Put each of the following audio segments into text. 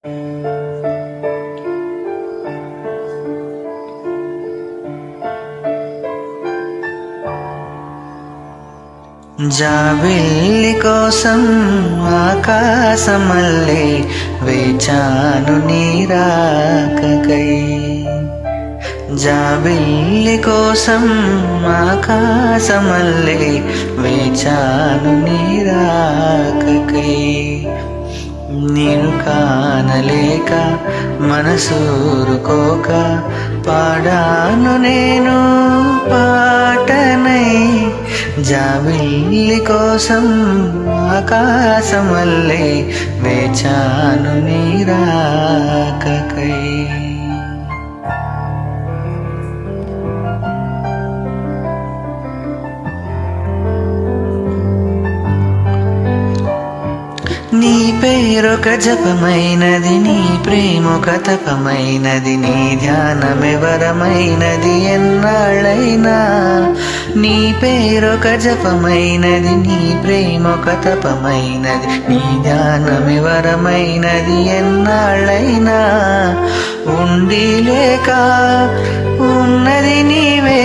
జాబిల్లి కోసం ఆకాశమల్లే వేచాను నీ రాకకై. జాబిల్లి కోసం ఆకాశమల్లే వేచాను నీ రాకకై. నేను కానలేక మనసూరుకోక పాడాను నేను పాటనై. జాబిల్లి కోసం ఆకాశమల్లే వేచాను నీ రాకకై. నీ పేరొక జపమైనది, నీ ప్రేమొక తపమైనది, నీ ధ్యానమెవరమైనది ఎన్నాళ్ళైనా. నీ పేరొక జపమైనది, నీ ప్రేమొక తపమైనది, నీ ధ్యానమెవరమైనది ఎన్నాళ్ళైనా. ఉండి లేక ఉన్నది నీవే,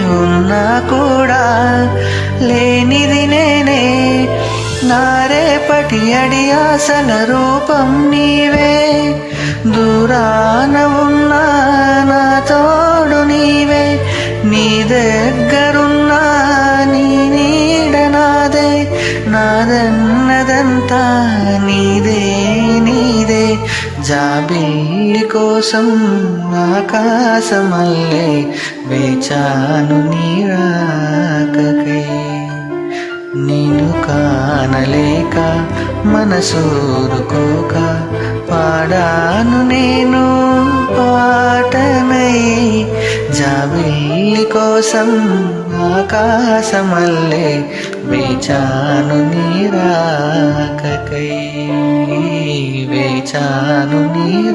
ఉన్నా కూడా లేనిది నేనే. నారేపటి అడి ఆశల రూపం నీవే. దూరాన ఉన్నా నా తోడు నీవే. నీ దగ్గరున్నా నీ నీడ నాదే. నాదన్నదంతా నీదే నీదే. జాబిల్లి కోసం ఆకాశమల్లే వేచాను నీ రాకకై. నిన్ను కానలేక మనసూరుకోక పాడాను నేను పాటనై. జాబిల్లి కోసం ఆకాశమల్లే వేచాను నీ రాకకై. వేచాను నీ